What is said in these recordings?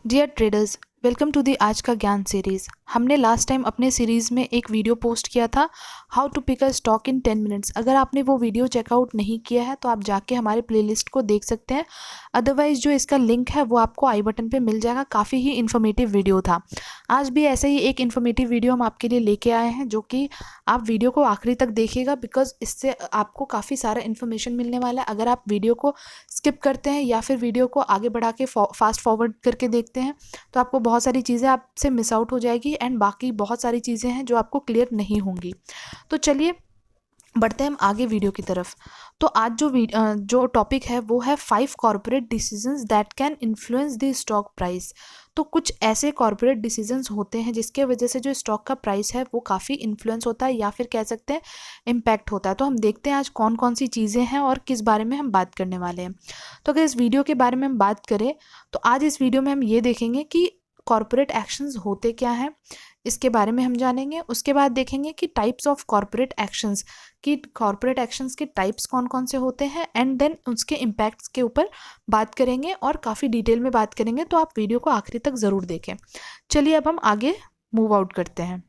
Dear traders, welcome to the आज का ज्ञान सीरीज़। हमने लास्ट टाइम अपने सीरीज़ में एक वीडियो पोस्ट किया था, how to pick a stock in 10 minutes. अगर आपने वो वीडियो चेकआउट नहीं किया है तो आप जाके हमारे प्लेलिस्ट को देख सकते हैं। अदरवाइज़ जो इसका लिंक है वो आपको आई बटन पे मिल जाएगा। काफ़ी ही इन्फॉर्मेटिव वीडियो था। आज भी ऐसे ही एक इन्फॉर्मेटिव वीडियो हम आपके लिए लेके आए हैं, जो कि आप वीडियो को आखिरी तक देखिएगा, बिकॉज इससे आपको काफ़ी सारा इन्फॉर्मेशन मिलने वाला है। अगर आप वीडियो को स्किप करते हैं या फिर वीडियो को आगे बढ़ा के फास्ट फॉरवर्ड करके देखते हैं तो आपको बहुत सारी चीज़ें आपसे मिस आउट हो जाएगी एंड बाकी बहुत सारी चीज़ें हैं जो आपको क्लियर नहीं होंगी। तो चलिए बढ़ते हैं हम आगे वीडियो की तरफ। तो आज जो टॉपिक है वो है 5 corporate decisions that can influence the stock price. तो कुछ ऐसे कॉर्पोरेट डिसीजंस होते हैं जिसके वजह से जो स्टॉक का प्राइस है वो काफ़ी इन्फ्लुएंस होता है या फिर कह सकते हैं इम्पैक्ट होता है। तो हम देखते हैं आज कौन कौन सी चीज़ें हैं और किस बारे में हम बात करने वाले हैं। तो अगर इस वीडियो के बारे में हम बात करें तो आज इस वीडियो में हम ये देखेंगे कि कॉर्पोरेट एक्शंस होते क्या हैं, इसके बारे में हम जानेंगे। उसके बाद देखेंगे कि टाइप्स ऑफ कॉर्पोरेट एक्शंस, कि कॉर्पोरेट एक्शंस के टाइप्स कौन कौन से होते हैं, एंड देन उसके इम्पैक्ट्स के ऊपर बात करेंगे और काफ़ी डिटेल में बात करेंगे। तो आप वीडियो को आखिरी तक ज़रूर देखें। चलिए अब हम आगे मूव आउट करते हैं।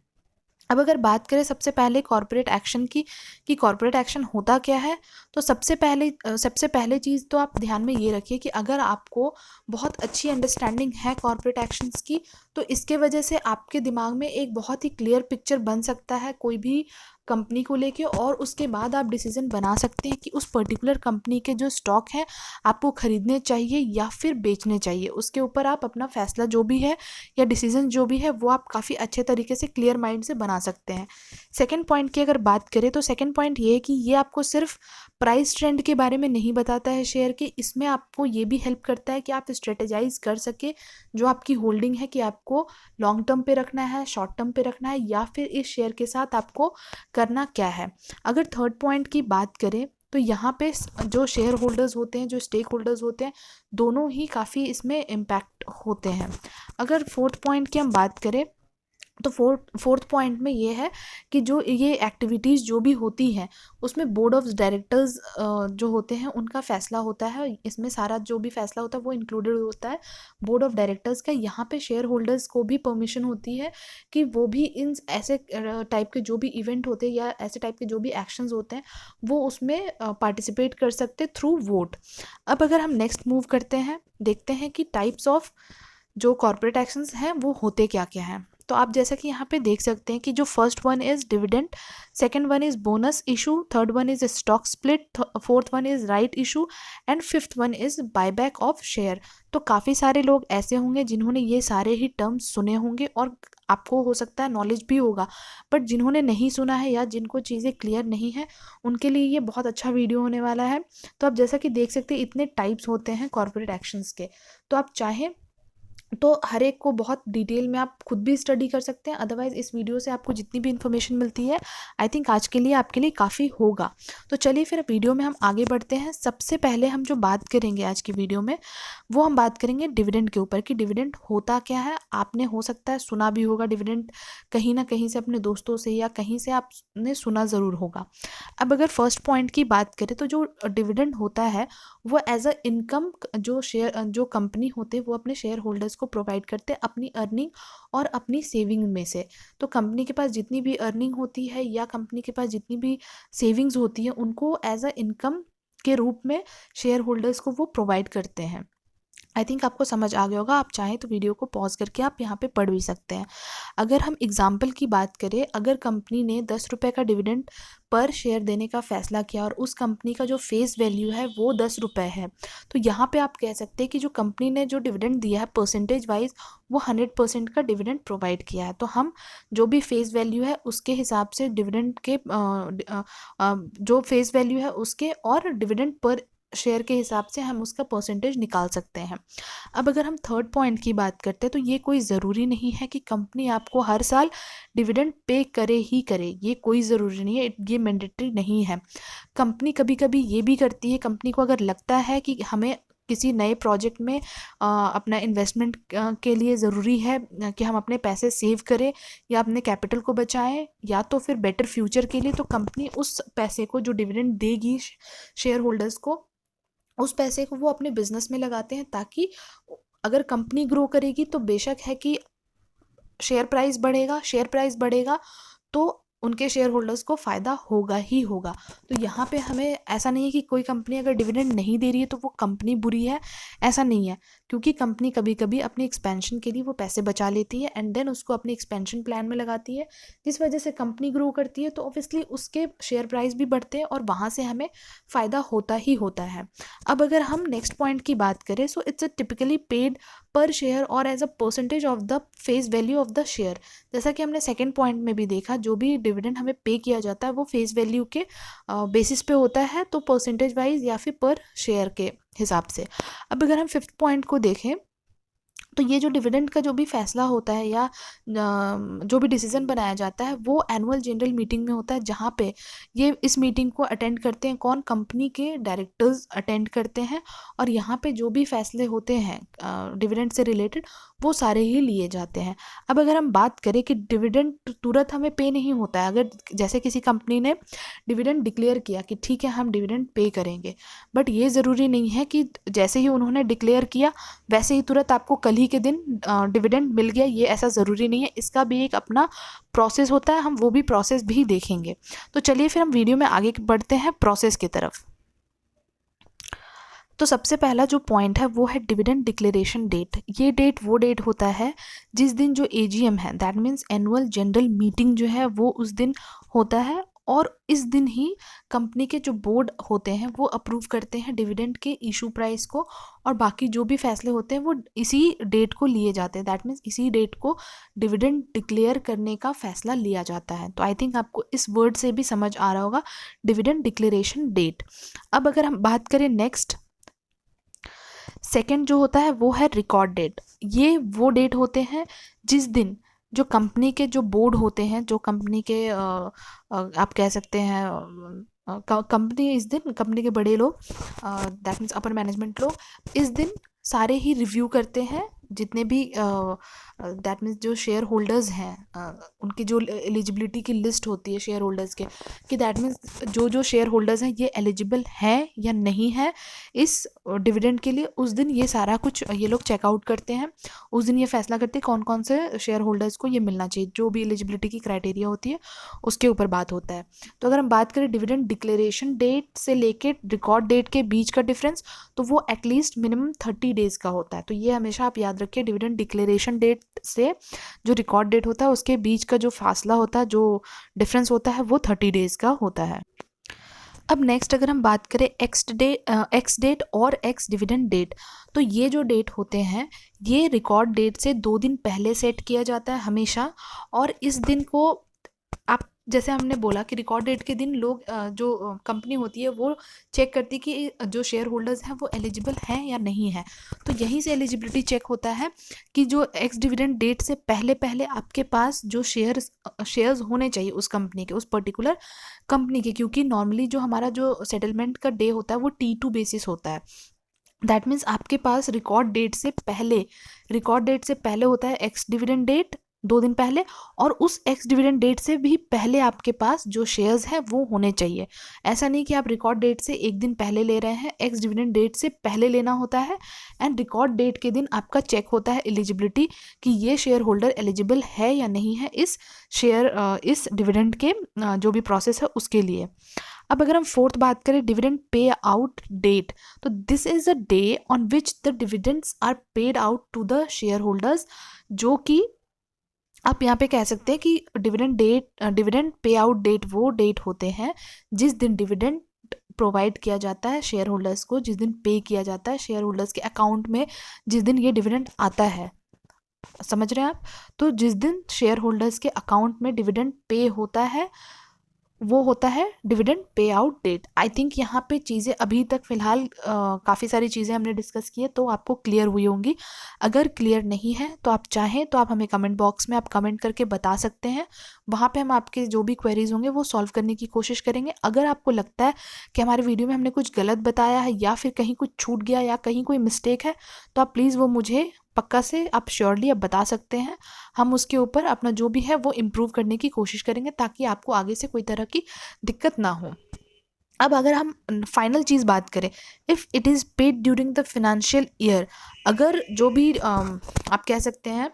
अब अगर बात करें सबसे पहले कॉर्पोरेट एक्शन की, कि कॉर्पोरेट एक्शन होता क्या है, तो सबसे पहले चीज़ तो आप ध्यान में ये रखिए कि अगर आपको बहुत अच्छी अंडरस्टैंडिंग है कॉर्पोरेट एक्शंस की, तो इसके वजह से आपके दिमाग में एक बहुत ही क्लियर पिक्चर बन सकता है कोई भी कंपनी को लेके, और उसके बाद आप डिसीजन बना सकते हैं कि उस पर्टिकुलर कंपनी के जो स्टॉक हैं आपको खरीदने चाहिए या फिर बेचने चाहिए। उसके ऊपर आप अपना फैसला जो भी है या डिसीजन जो भी है वो आप काफ़ी अच्छे तरीके से क्लियर माइंड से बना सकते हैं। सेकंड पॉइंट की अगर बात करें तो सेकंड पॉइंट ये है कि ये आपको सिर्फ प्राइस ट्रेंड के बारे में नहीं बताता है शेयर के, इसमें आपको ये भी हेल्प करता है कि आप स्ट्रेटेजाइज कर सके जो आपकी होल्डिंग है, कि आपको लॉन्ग टर्म पे रखना है, शॉर्ट टर्म पे रखना है, या फिर इस शेयर के साथ आपको करना क्या है। अगर थर्ड पॉइंट की बात करें तो यहाँ पे जो शेयर होल्डर्स होते हैं, जो स्टेक होल्डर्स होते हैं, दोनों ही काफ़ी इसमें इम्पैक्ट होते हैं। अगर फोर्थ पॉइंट की हम बात करें तो फोर्थ पॉइंट में ये है कि जो ये एक्टिविटीज़ जो भी होती हैं उसमें बोर्ड ऑफ डायरेक्टर्स जो होते हैं उनका फैसला होता है। इसमें सारा जो भी फैसला होता है वो इंक्लूडेड होता है बोर्ड ऑफ डायरेक्टर्स का। यहाँ पे शेयर होल्डर्स को भी परमिशन होती है कि वो भी इन ऐसे टाइप के जो भी इवेंट होते हैं या ऐसे टाइप के जो भी एक्शंस होते हैं वो उसमें पार्टिसिपेट कर सकते थ्रू वोट। अब अगर हम नेक्स्ट मूव करते हैं, देखते हैं कि टाइप्स ऑफ जो कॉर्पोरेट एक्शंस हैं वो होते क्या क्या हैं। तो आप जैसा कि यहाँ पे देख सकते हैं कि जो first one is dividend, second one is bonus issue, third one is stock split, fourth one is right issue, and fifth one is buyback of share. तो काफ़ी सारे लोग ऐसे होंगे जिन्होंने ये सारे ही टर्म्स सुने होंगे और आपको हो सकता है नॉलेज भी होगा, बट जिन्होंने नहीं सुना है या जिनको चीज़ें क्लियर नहीं है उनके लिए ये बहुत अच्छा वीडियो होने वाला है। तो आप जैसा कि देख सकते हैं इतने टाइप्स होते हैं कॉर्पोरेट एक्शंस के। तो आप चाहें तो हर एक को बहुत डिटेल में आप खुद भी स्टडी कर सकते हैं। अदरवाइज़ इस वीडियो से आपको जितनी भी इन्फॉर्मेशन मिलती है आई थिंक आज के लिए आपके लिए काफ़ी होगा। तो चलिए फिर वीडियो में हम आगे बढ़ते हैं। सबसे पहले हम जो बात करेंगे आज की वीडियो में वो हम बात करेंगे डिविडेंड के ऊपर, कि डिविडेंड होता क्या है। आपने हो सकता है सुना भी होगा डिविडेंड, कहीं ना कहीं से अपने दोस्तों से या कहीं से आपने सुना ज़रूर होगा। अब अगर फर्स्ट पॉइंट की बात करें तो जो डिविडेंड होता है वो एज अ इनकम जो कंपनी होते हैं वो अपने शेयर होल्डर्स को प्रोवाइड करते हैं अपनी अर्निंग और अपनी सेविंग में से। तो कंपनी के पास जितनी भी अर्निंग होती है या कंपनी के पास जितनी भी सेविंग्स होती है उनको एज अ इनकम के रूप में शेयर होल्डर्स को वो प्रोवाइड करते हैं। आई थिंक आपको समझ आ गया होगा। आप चाहें तो वीडियो को पॉज करके आप यहाँ पे पढ़ भी सकते हैं। अगर हम एग्जाम्पल की बात करें, अगर कंपनी ने 10 रुपये का डिविडेंड पर शेयर देने का फैसला किया और उस कंपनी का जो फेस वैल्यू है वो 10 रुपये है, तो यहाँ पे आप कह सकते हैं कि जो कंपनी ने जो डिविडेंड दिया है परसेंटेज वाइज वो 100% का डिविडेंड प्रोवाइड किया है। तो हम जो भी फेस वैल्यू है उसके हिसाब से डिविडेंड के जो फेस वैल्यू है उसके और डिविडेंड पर शेयर के हिसाब से हम उसका परसेंटेज निकाल सकते हैं। अब अगर हम थर्ड पॉइंट की बात करते हैं तो ये कोई ज़रूरी नहीं है कि कंपनी आपको हर साल डिविडेंड पे करे ही करे, ये कोई ज़रूरी नहीं है, ये मैंडेटरी नहीं है। कंपनी कभी कभी ये भी करती है, कंपनी को अगर लगता है कि हमें किसी नए प्रोजेक्ट में अपना इन्वेस्टमेंट के लिए ज़रूरी है कि हम अपने पैसे सेव करें या अपने कैपिटल को बचाएं या तो फिर बेटर फ्यूचर के लिए, तो कंपनी उस पैसे को जो डिविडेंड देगी शेयर होल्डर्स को, उस पैसे को वो अपने बिजनेस में लगाते हैं ताकि अगर कंपनी ग्रो करेगी तो बेशक है कि शेयर प्राइस बढ़ेगा तो उनके शेयर होल्डर्स को फ़ायदा होगा ही होगा। तो यहाँ पे हमें ऐसा नहीं है कि कोई कंपनी अगर डिविडेंड नहीं दे रही है तो वो कंपनी बुरी है, ऐसा नहीं है। क्योंकि कंपनी कभी कभी अपनी एक्सपेंशन के लिए वो पैसे बचा लेती है एंड देन उसको अपनी एक्सपेंशन प्लान में लगाती है, जिस वजह से कंपनी ग्रो करती है तो ऑब्वियसली उसके शेयर प्राइस भी बढ़ते हैं और वहाँ से हमें फ़ायदा होता ही होता है। अब अगर हम नेक्स्ट पॉइंट की बात करें, so it's a typically paid per share और as a percentage of the face value of the share. जैसा कि हमने सेकंड पॉइंट में भी देखा, जो भी डिविडेंड हमें पे किया जाता है वो फेस वैल्यू के बेसिस पे होता है, तो परसेंटेज वाइज या फिर पर शेयर के हिसाब से। अब अगर हम फिफ्थ पॉइंट को देखें, तो ये जो डिविडेंड का जो भी फैसला होता है या जो भी डिसीजन बनाया जाता है वो एनुअल जनरल मीटिंग में होता है, जहाँ पे ये इस मीटिंग को अटेंड करते हैं कौन, कंपनी के डायरेक्टर्स अटेंड करते हैं और यहाँ पे जो भी फैसले होते हैं डिविडेंड से रिलेटेड वो सारे ही लिए जाते हैं। अब अगर हम बात करें कि डिविडेंड तुरंत हमें पे नहीं होता है, अगर जैसे किसी कंपनी ने डिविडेंड डिक्लेयर किया कि ठीक है हम डिविडेंड पे करेंगे, बट ये ज़रूरी नहीं है कि जैसे ही उन्होंने डिक्लेयर किया वैसे ही तुरंत आपको कल ही के दिन डिविडेंड मिल गया, ये ऐसा ज़रूरी नहीं है। इसका भी एक अपना प्रोसेस होता है, हम वो भी प्रोसेस भी देखेंगे। तो चलिए फिर हम वीडियो में आगे बढ़ते हैं प्रोसेस की तरफ। तो सबसे पहला जो पॉइंट है वो है डिविडेंड डिक्लेरेशन डेट। ये डेट वो डेट होता है जिस दिन जो एजीएम है, that means annual general meeting जो है वो उस दिन होता है और इस दिन ही कंपनी के जो बोर्ड होते हैं वो अप्रूव करते हैं डिविडेंड के इशू प्राइस को और बाकी जो भी फैसले होते हैं वो इसी डेट को लिए जाते हैं। दैट मीन्स इसी डेट को डिविडेंड डिक्लेयर करने का फैसला लिया जाता है। तो आई थिंक आपको इस वर्ड से भी समझ आ रहा होगा, डिविडेंड डिक्लेरेशन डेट। अब अगर हम बात करें नेक्स्ट, सेकंड जो होता है वो है रिकॉर्ड डेट। ये वो डेट होते हैं जिस दिन जो कंपनी के जो बोर्ड होते हैं, जो कंपनी के आप कह सकते हैं कंपनी, इस दिन कंपनी के बड़े लोग, दैट मीन्स अपर मैनेजमेंट लोग, इस दिन सारे ही रिव्यू करते हैं जितने भी दैट मीन्स जो शेयर होल्डर्स हैं, उनकी जो एलिजिबिलिटी की लिस्ट होती है शेयर होल्डर्स के, कि दैट मीन्स जो जो शेयर होल्डर्स हैं ये एलिजिबल हैं या नहीं है इस डिविडेंड के लिए, उस दिन ये सारा कुछ ये लोग चेकआउट करते हैं। उस दिन ये फैसला करते हैं कौन कौन से शेयर होल्डर्स को ये मिलना चाहिए, जो भी एलिजिबिलिटी की क्राइटेरिया होती है उसके ऊपर बात होता है। तो अगर हम बात करें डिविडेंड डिक्लेरेशन डेट से लेके रिकॉर्ड डेट के बीच का डिफरेंस, तो वो एटलीस्ट मिनिमम 30 डेज का होता है। तो ये हमेशा आप याद रखिए, डिविडेंड डिक्लेरेशन डेट से जो रिकॉर्ड डेट होता है उसके बीच का जो फासला होता है, जो डिफरेंस होता है वो 30 डेज का होता है। अब नेक्स्ट अगर हम बात करें एक्स डेट और एक्स डिविडेंड डेट, तो ये जो डेट होते हैं ये रिकॉर्ड डेट से 2 दिन पहले सेट किया जाता है हमेशा। और इस दिन को आप जैसे हमने बोला कि रिकॉर्ड डेट के दिन लोग जो कंपनी होती है वो चेक करती है कि जो शेयर होल्डर्स हैं वो एलिजिबल हैं या नहीं है। तो यहीं से एलिजिबिलिटी चेक होता है कि जो एक्स डिविडेंड डेट से पहले पहले आपके पास जो शेयर्स होने चाहिए उस कंपनी के, उस पर्टिकुलर कंपनी के, क्योंकि नॉर्मली जो हमारा जो सेटलमेंट का डे होता है वो T2 बेसिस होता है। दैट मीन्स आपके पास रिकॉर्ड डेट से पहले होता है एक्स डिविडेंड डेट 2 दिन पहले, और उस एक्स डिविडेंड डेट से भी पहले आपके पास जो शेयर्स हैं वो होने चाहिए। ऐसा नहीं कि आप रिकॉर्ड डेट से 1 दिन पहले ले रहे हैं, एक्स डिविडेंड डेट से पहले लेना होता है एंड रिकॉर्ड डेट के दिन आपका चेक होता है एलिजिबिलिटी कि ये शेयर होल्डर एलिजिबल है या नहीं है इस डिविडेंड के जो भी प्रोसेस है उसके लिए। अब अगर हम फोर्थ बात करें डिविडेंड पे आउट डेट, तो this is a day on which the dividends are paid out to the share holders, जो कि आप यहाँ पे कह सकते हैं कि डिविडेंड पे आउट डेट वो डेट होते हैं जिस दिन डिविडेंड प्रोवाइड किया जाता है शेयर होल्डर्स को, जिस दिन पे किया जाता है शेयर होल्डर्स के अकाउंट में, जिस दिन ये डिविडेंड आता है। समझ रहे हैं आप? तो जिस दिन शेयर होल्डर्स के अकाउंट में डिविडेंड पे होता है वो होता है dividend pay out date. I think यहाँ पे चीज़ें अभी तक फ़िलहाल काफ़ी सारी चीज़ें हमने डिस्कस की है तो आपको क्लियर हुई होंगी। अगर क्लियर नहीं है तो आप चाहें तो आप हमें कमेंट बॉक्स में आप कमेंट करके बता सकते हैं, वहाँ पे हम आपके जो भी क्वेरीज होंगे वो सॉल्व करने की कोशिश करेंगे। अगर आपको लगता है कि हमारे वीडियो में हमने कुछ गलत बताया है या फिर कहीं कुछ छूट गया या कहीं कोई मिस्टेक है, तो आप प्लीज़ वो मुझे पक्का से आप श्योरली अब बता सकते हैं। हम उसके ऊपर अपना जो भी है वो इम्प्रूव करने की कोशिश करेंगे ताकि आपको आगे से कोई तरह की दिक्कत ना हो। अब अगर हम फाइनल चीज़ बात करें, if it is paid during the financial year, अगर जो भी आप कह सकते हैं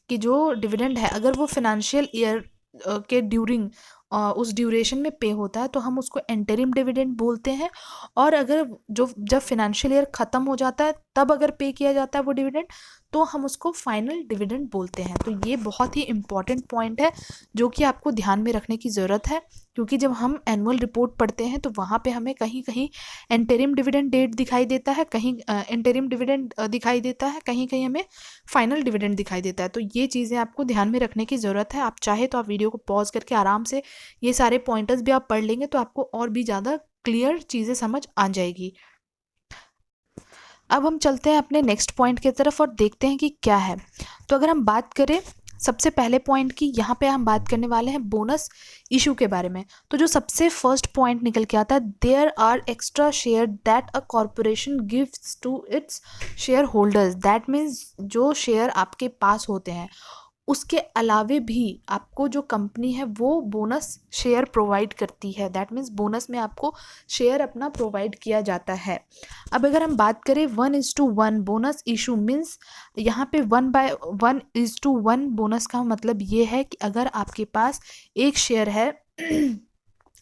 कि जो डिविडेंड है अगर वो फिनेंशियल ईयर के ड्यूरिंग उस ड्यूरेशन में पे होता है तो हम उसको एंटरिम डिविडेंड बोलते हैं। और अगर जो जब फिनेंशियल ईयर ख़त्म हो जाता है तब अगर पे किया जाता है वो डिविडेंड, तो हम उसको फाइनल डिविडेंड बोलते हैं। तो ये बहुत ही इम्पॉर्टेंट पॉइंट है जो कि आपको ध्यान में रखने की ज़रूरत है, क्योंकि जब हम एनुअल रिपोर्ट पढ़ते हैं तो वहाँ पे हमें कहीं कहीं एंटरिम डिविडेंड डेट दिखाई देता है, कहीं एंटरिम डिविडेंड दिखाई देता है, कहीं कहीं हमें फाइनल डिविडेंड दिखाई देता है। तो ये चीज़ें आपको ध्यान में रखने की ज़रूरत है। आप चाहे तो आप वीडियो को पॉज करके आराम से ये सारे पॉइंटर्स भी आप पढ़ लेंगे तो आपको और भी ज़्यादा क्लियर चीज़ें समझ आ जाएगी। अब हम चलते हैं अपने नेक्स्ट पॉइंट की तरफ और देखते हैं कि क्या है। तो अगर हम बात करें सबसे पहले पॉइंट की, यहाँ पे हम बात करने वाले हैं बोनस इशू के बारे में। तो जो सबसे फर्स्ट पॉइंट निकल के आता है, there are extra share that a corporation gives to its share holders. That means जो शेयर आपके पास होते हैं उसके अलावे भी आपको जो कंपनी है वो बोनस शेयर प्रोवाइड करती है। दैट मीन्स बोनस में आपको शेयर अपना प्रोवाइड किया जाता है। अब अगर हम बात करें 1:1 बोनस इशू मीन्स, यहाँ पे 1:1 बोनस का मतलब ये है कि अगर आपके पास एक शेयर है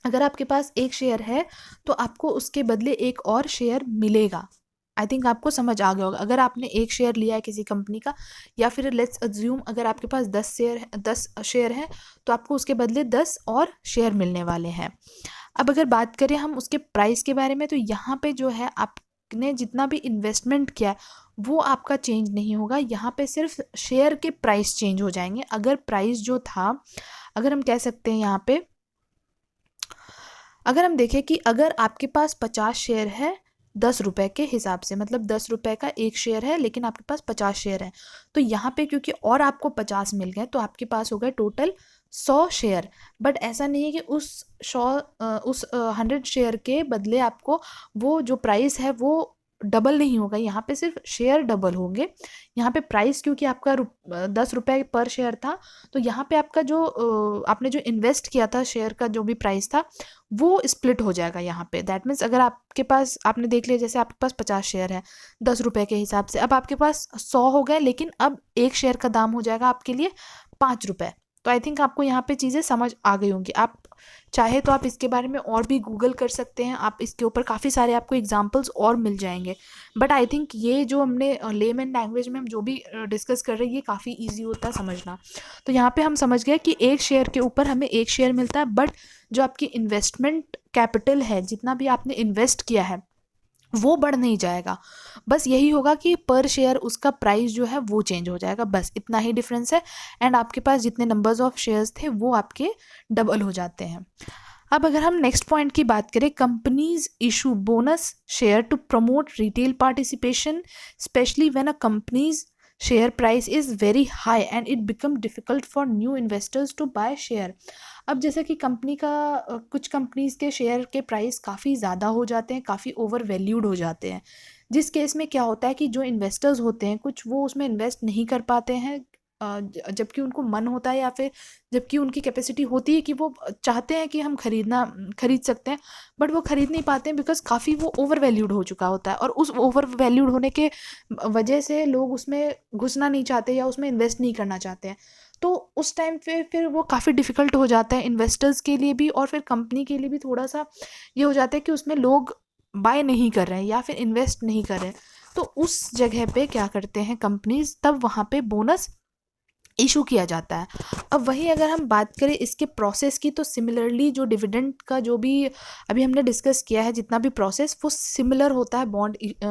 अगर आपके पास एक शेयर है तो आपको उसके बदले एक और शेयर मिलेगा। आई थिंक आपको समझ आ गया होगा। अगर आपने एक शेयर लिया है किसी कंपनी का, या फिर लेट्स अज्यूम अगर आपके पास 10 शेयर हैं तो आपको उसके बदले 10 और शेयर मिलने वाले हैं। अब अगर बात करें हम उसके प्राइस के बारे में, तो यहाँ पे जो है आपने जितना भी इन्वेस्टमेंट किया है वो आपका चेंज नहीं होगा। यहाँ पे सिर्फ शेयर के प्राइस चेंज हो जाएंगे। अगर प्राइस जो था, अगर हम कह सकते हैं यहाँ पे, अगर हम देखें कि अगर आपके पास 50 शेयर है 10 रुपए के हिसाब से, मतलब 10 रुपए का एक शेयर है लेकिन आपके पास 50 शेयर है, तो यहाँ पे क्योंकि और आपको 50 मिल गए तो आपके पास हो गए टोटल 100 शेयर। बट ऐसा नहीं है कि उस 100 शेयर के बदले आपको वो जो प्राइस है वो डबल नहीं होगा। यहाँ पे सिर्फ शेयर डबल होंगे। यहाँ पे प्राइस क्योंकि आपका 10 रुपए पर शेयर था, तो यहाँ पे आपका जो आपने जो इन्वेस्ट किया था शेयर का जो भी प्राइस था वो स्प्लिट हो जाएगा यहाँ पे। दैट मीन्स अगर आपके पास, आपने देख लिया जैसे आपके पास 50 शेयर है 10 रुपए के हिसाब से, अब आपके पास 100 हो गए, लेकिन अब एक शेयर का दाम हो जाएगा आपके लिए 5 रुपए। तो आई थिंक आपको यहाँ पे चीज़ें समझ आ गई होंगी। आप चाहे तो आप इसके बारे में और भी गूगल कर सकते हैं, आप इसके ऊपर काफ़ी सारे आपको एग्जाम्पल्स और मिल जाएंगे। बट आई थिंक ये जो हमने लेमन लैंग्वेज में हम जो भी डिस्कस कर रहे हैं ये काफ़ी ईजी होता है समझना। तो यहाँ पे हम समझ गए कि एक शेयर के ऊपर हमें एक शेयर मिलता है, बट जो आपकी इन्वेस्टमेंट कैपिटल है, जितना भी आपने इन्वेस्ट किया है वो बढ़ नहीं जाएगा। बस यही होगा कि पर शेयर उसका प्राइस जो है वो चेंज हो जाएगा, बस इतना ही डिफरेंस है। एंड आपके पास जितने नंबर्स ऑफ शेयर्स थे वो आपके डबल हो जाते हैं। अब अगर हम नेक्स्ट पॉइंट की बात करें, companies issue bonus share to promote retail participation, specially when a companies share price is very high and it become difficult for new investors to buy share. अब जैसे कि कंपनी का कुछ कंपनीज़ के share के प्राइस काफ़ी ज़्यादा हो जाते हैं, काफ़ी ओवर वैल्यूड हो जाते हैं, जिस केस में क्या होता है कि जो इन्वेस्टर्स होते हैं कुछ वो उसमें इन्वेस्ट नहीं कर पाते हैं, जबकि उनको मन होता है या फिर जबकि उनकी कैपेसिटी होती है कि वो चाहते हैं कि हम खरीद सकते हैं, बट वो खरीद नहीं पाते हैं बिकॉज काफ़ी वो ओवर वैल्यूड हो चुका होता है। और उस ओवर वैल्यूड होने के वजह से लोग उसमें घुसना नहीं चाहते या उसमें इन्वेस्ट नहीं करना चाहते हैं। तो उस टाइम पे फिर वो काफ़ी डिफ़िकल्ट हो जाता है इन्वेस्टर्स के लिए भी और फिर कंपनी के लिए भी। थोड़ा सा ये हो जाता है कि उसमें लोग बाय नहीं कर रहे हैं या फिर इन्वेस्ट नहीं कर रहे हैं। तो उस जगह पे क्या करते हैं कंपनीज, तब वहाँ पे बोनस इशू किया जाता है। अब वही अगर हम बात करें इसके प्रोसेस की, तो सिमिलरली जो डिविडेंड का जो भी अभी हमने डिस्कस किया है जितना भी प्रोसेस, वो सिमिलर होता है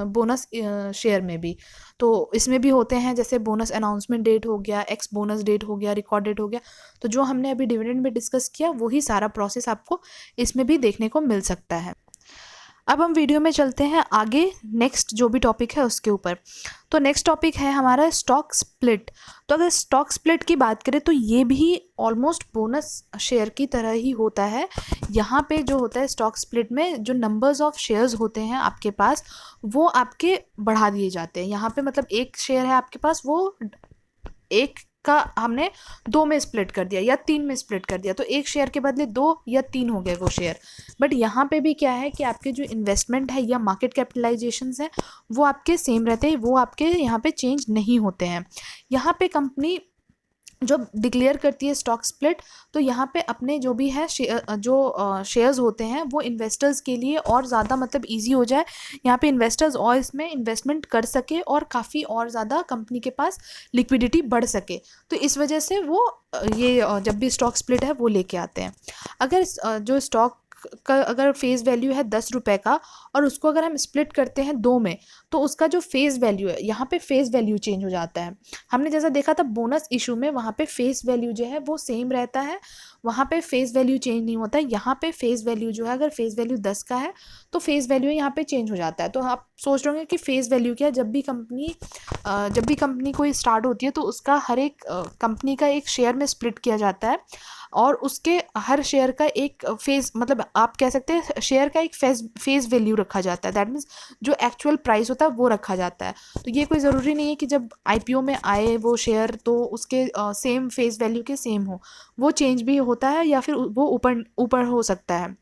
बोनस शेयर में भी। तो इसमें भी होते हैं जैसे बोनस अनाउंसमेंट डेट हो गया, एक्स बोनस डेट हो गया, रिकॉर्ड डेट हो गया। तो जो हमने अभी डिविडेंड में डिस्कस किया वही सारा प्रोसेस आपको इसमें भी देखने को मिल सकता है। अब हम वीडियो में चलते हैं आगे, नेक्स्ट जो भी टॉपिक है उसके ऊपर। तो नेक्स्ट टॉपिक है हमारा स्टॉक स्प्लिट। तो अगर स्टॉक स्प्लिट की बात करें तो ये भी ऑलमोस्ट बोनस शेयर की तरह ही होता है। यहाँ पे जो होता है स्टॉक स्प्लिट में, जो नंबर्स ऑफ शेयर्स होते हैं आपके पास वो आपके बढ़ा दिए जाते हैं। यहाँ पे मतलब एक शेयर है आपके पास, वो एक का हमने 2 में स्प्लिट कर दिया या 3 में स्प्लिट कर दिया, तो एक शेयर के बदले 2 या 3 हो गए वो शेयर। बट यहाँ पे भी क्या है कि आपके जो इन्वेस्टमेंट है या मार्केट कैपिटलाइजेशंस है वो आपके सेम रहते हैं, वो आपके यहाँ पे चेंज नहीं होते हैं। यहाँ पे कंपनी जब डिक्लेयर करती है स्टॉक स्प्लिट, तो यहाँ पे अपने जो भी है शेयर्स होते हैं वो इन्वेस्टर्स के लिए और ज़्यादा मतलब इजी हो जाए, यहाँ पे इन्वेस्टर्स और इसमें इन्वेस्टमेंट कर सके और काफ़ी और ज़्यादा कंपनी के पास लिक्विडिटी बढ़ सके। तो इस वजह से वो जब भी स्टॉक स्प्लिट है वो लेके आते हैं। अगर जो स्टॉक का अगर फेस वैल्यू है 10 रुपये का और उसको अगर हम स्प्लिट करते हैं 2 में, तो उसका जो फेस वैल्यू है यहाँ पे फेस वैल्यू चेंज हो जाता है। हमने जैसा देखा था बोनस इशू में, वहाँ पे फेस वैल्यू जो है वो सेम रहता है, वहाँ पे फेस वैल्यू चेंज नहीं होता है। यहाँ पे फेस वैल्यू जो है अगर फेस वैल्यू 10 का है तो फेस वैल्यू यहाँ पे चेंज हो जाता है। तो आप सोच रहे होंगे कि फेस वैल्यू क्या है। जब भी कंपनी कोई स्टार्ट होती है तो उसका हर एक कंपनी का एक शेयर में स्प्लिट किया जाता है और उसके हर शेयर का एक फेस, मतलब आप कह सकते हैं शेयर का एक फेस वैल्यू रखा जाता है। दैट मीन्स जो एक्चुअल प्राइस होता है वो रखा जाता है। तो ये कोई ज़रूरी नहीं है कि जब आईपीओ में आए वो शेयर तो उसके सेम फेस वैल्यू के सेम हो, वो चेंज भी होता है या फिर वो ऊपर ऊपर हो सकता है।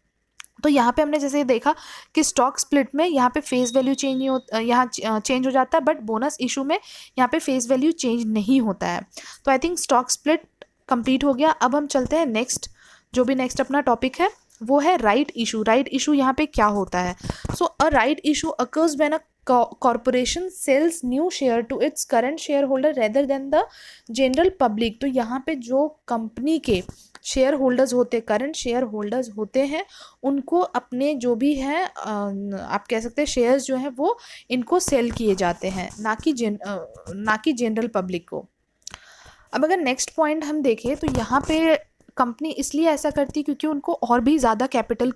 तो यहाँ पे हमने जैसे देखा कि स्टॉक स्प्लिट में यहाँ पे फेस वैल्यू चेंज नहीं होता, यहाँ चेंज हो जाता है, बट बोनस इशू में यहाँ पे फेस वैल्यू चेंज नहीं होता है। तो I think stock split complete हो गया। अब हम चलते हैं नेक्स्ट, जो भी नेक्स्ट अपना टॉपिक है वो है राइट इशू। राइट इशू यहाँ पे क्या होता है? So a right issue occurs when a corporation sells new share to its current share holder rather than the general public. तो यहाँ पे जो कंपनी के शेयर होल्डर्स होते, करंट शेयर होल्डर्स होते हैं, उनको अपने जो भी है आप कह सकते हैं शेयर्स जो हैं वो इनको सेल किए जाते हैं, ना कि जनरल पब्लिक को। अब अगर नेक्स्ट पॉइंट हम देखें तो यहाँ पे कंपनी इसलिए ऐसा करती है क्योंकि उनको और भी ज़्यादा कैपिटल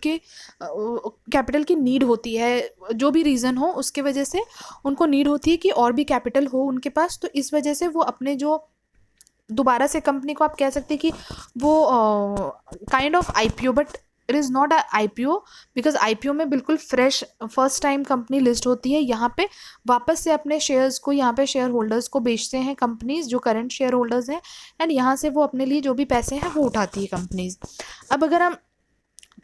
की नीड होती है। जो भी रीज़न हो उसके वजह से उनको नीड होती है कि और भी कैपिटल हो उनके पास। तो इस वजह से वो अपने जो दोबारा से कंपनी को आप कह सकते हैं कि वो kind of IPO, but it is not a IPO because IPO में बिल्कुल fresh first time company list होती है। यहाँ पे वापस से अपने शेयर्स को यहाँ पे शेयर होल्डर्स को बेचते हैं कंपनीज जो करंट शेयर होल्डर्स हैं, एंड यहाँ से वो अपने लिए जो भी पैसे हैं वो उठाती है कंपनीज। अब अगर हम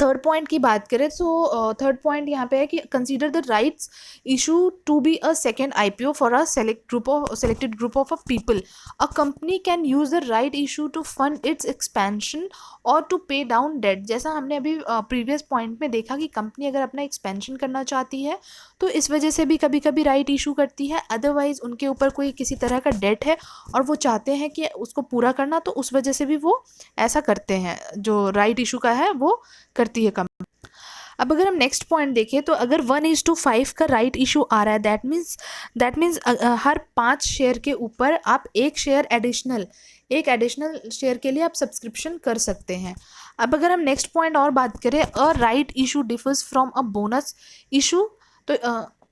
थर्ड पॉइंट की बात करें तो थर्ड पॉइंट यहाँ पे है कि consider the rights issue to be a second IPO for a selected group of a people. A company can use the right issue to fund its expansion or to pay down debt. जैसा हमने अभी previous point में देखा कि company अगर अपना expansion करना चाहती है तो इस वजह से भी कभी कभी राइट इशू करती है। अदरवाइज उनके ऊपर कोई किसी तरह का डेट है और वो चाहते हैं कि उसको पूरा करना, तो उस वजह से भी वो ऐसा करते हैं, जो राइट इशू का है वो करती है कंपनी। अब अगर हम नेक्स्ट पॉइंट देखें तो अगर 1:5 का राइट इशू आ रहा है, दैट मीन्स हर 5 शेयर के ऊपर आप एक एडिशनल शेयर के लिए आप सब्सक्रिप्शन कर सकते हैं। अब अगर हम नेक्स्ट पॉइंट और बात करें, अ right issue differs from a bonus issue. तो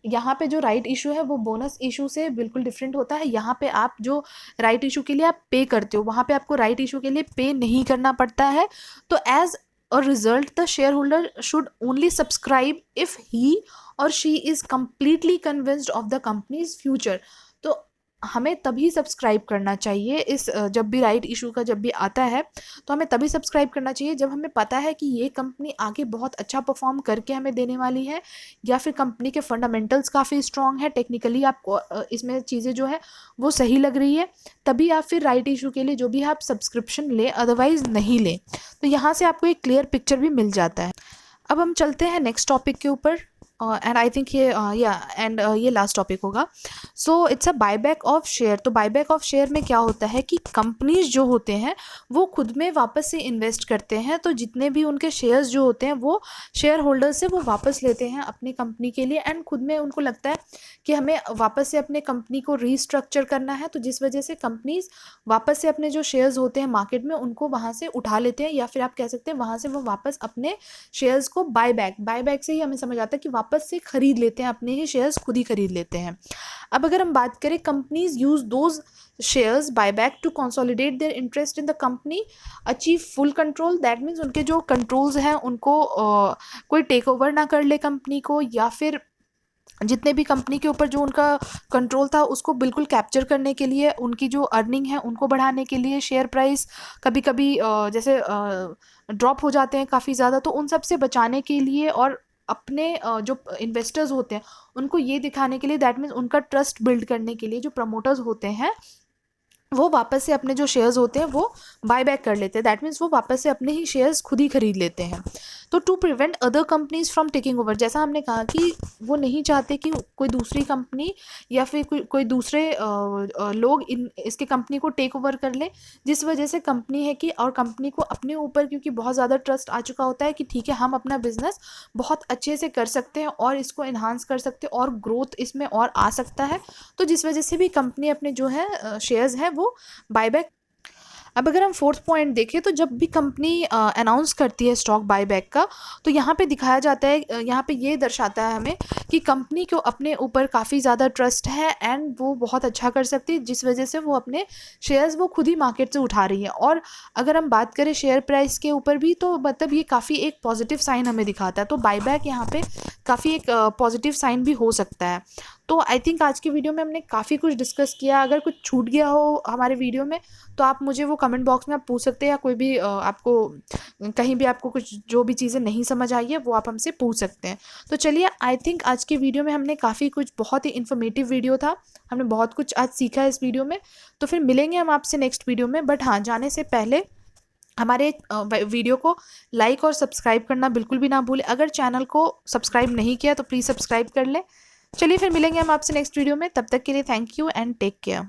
यहाँ पे जो राइट इशू है वो बोनस इशू से बिल्कुल डिफरेंट होता है। यहाँ पे आप जो राइट इशू के लिए आप पे करते हो, वहाँ पे आपको राइट इशू के लिए पे नहीं करना पड़ता है। तो as a result, the shareholder should only subscribe if he or she is completely convinced of the company's future. तो हमें तभी सब्सक्राइब करना चाहिए जब भी राइट इशू का जब भी आता है तो हमें तभी सब्सक्राइब करना चाहिए जब हमें पता है कि ये कंपनी आगे बहुत अच्छा परफॉर्म करके हमें देने वाली है, या फिर कंपनी के फंडामेंटल्स काफ़ी स्ट्रॉन्ग है, टेक्निकली आपको इसमें चीज़ें जो है वो सही लग रही है, तभी आप फिर राइट इशू के लिए जो भी आप सब्सक्रिप्शन लें, अदरवाइज़ नहीं लें। तो यहाँ से आपको एक क्लियर पिक्चर भी मिल जाता है। अब हम चलते हैं नेक्स्ट टॉपिक के ऊपर, एंड आई थिंक ये लास्ट टॉपिक होगा। सो it's a buyback of share. तो बायबैक ऑफ शेयर में क्या होता है कि कंपनीज जो होते हैं वो खुद में वापस से इन्वेस्ट करते हैं, तो जितने भी उनके शेयर्स जो होते हैं वो शेयर होल्डर्स से वो वापस लेते हैं अपनी कंपनी के लिए, एंड खुद में उनको लगता है कि हमें वापस से अपने कंपनी को रीस्ट्रक्चर करना है। तो जिस वजह से कंपनीज वापस से अपने जो शेयर्स होते हैं मार्केट में उनको वहाँ से उठा लेते हैं, या फिर आप कह सकते हैं वहाँ से वो वापस अपने शेयर्स को बायबैक से ही हमें समझ आता है कि वापस से खरीद लेते हैं, अपने ही शेयर्स खुद ही खरीद लेते हैं। अब अगर हम बात करें, companies use those shares buyback to consolidate their interest in the company, achieve full control. That means उनके जो कंट्रोल्स हैं उनको कोई टेक ओवर ना कर ले कंपनी को, या फिर जितने भी कंपनी के ऊपर जो उनका कंट्रोल था उसको बिल्कुल कैप्चर करने के लिए, उनकी जो अर्निंग है उनको बढ़ाने के लिए शेयर प्राइस कभी कभी जैसे ड्रॉप हो जाते हैं काफ़ी ज़्यादा, तो उन सब से बचाने के लिए और अपने जो इन्वेस्टर्स होते हैं उनको ये दिखाने के लिए, दैट मीन्स उनका ट्रस्ट बिल्ड करने के लिए जो प्रमोटर्स होते हैं वो वापस से अपने जो शेयर्स होते हैं वो बाय बैक कर लेते हैं। दैट मीन्स वो वापस से अपने ही शेयर्स खुद ही खरीद लेते हैं। तो to prevent other companies from taking over, जैसा हमने कहा कि वो नहीं चाहते कि कोई दूसरी कंपनी या फिर कोई दूसरे लोग इसके कंपनी को टेक ओवर कर ले, जिस वजह से कंपनी है कि और कंपनी को अपने ऊपर क्योंकि बहुत ज़्यादा ट्रस्ट आ चुका होता है कि ठीक है हम अपना बिजनेस बहुत अच्छे से कर सकते हैं और इसको इन्हांस कर सकते हैं और ग्रोथ इसमें और आ सकता है, तो जिस वजह से भी कंपनी अपने जो है शेयर्स हैं वो बायबैक। अब अगर हम फोर्थ पॉइंट देखें तो जब भी कंपनी अनाउंस करती है स्टॉक बायबैक का, तो यहाँ पे दिखाया जाता है, यहाँ पे ये दर्शाता है हमें कि कंपनी को अपने ऊपर काफ़ी ज़्यादा ट्रस्ट है एंड वो बहुत अच्छा कर सकती है, जिस वजह से वो अपने शेयर्स वो खुद ही मार्केट से उठा रही है। और अगर हम बात करें शेयर प्राइस के ऊपर भी, तो मतलब ये काफ़ी एक पॉजिटिव साइन हमें दिखाता है, तो बायबैक यहाँ पे काफ़ी एक पॉजिटिव साइन भी हो सकता है। तो आई थिंक आज की वीडियो में हमने काफ़ी कुछ डिस्कस किया। अगर कुछ छूट गया हो हमारे वीडियो में तो आप मुझे वो कमेंट बॉक्स में आप पूछ सकते हैं, या कोई भी आपको कहीं भी आपको कुछ जो भी चीज़ें नहीं समझ आई है वो आप हमसे पूछ सकते हैं। तो चलिए, आई थिंक आज की वीडियो में हमने काफ़ी कुछ, बहुत ही इन्फॉर्मेटिव वीडियो था, हमने बहुत कुछ आज सीखा है इस वीडियो में। तो फिर मिलेंगे हम आपसे नेक्स्ट वीडियो में, बट हाँ, जाने से पहले हमारे वीडियो को लाइक और सब्सक्राइब करना बिल्कुल भी ना भूलें। अगर चैनल को सब्सक्राइब नहीं किया तो प्लीज़ सब्सक्राइब कर लें। चलिए फिर मिलेंगे हम आपसे नेक्स्ट वीडियो में, तब तक के लिए thank you and take care.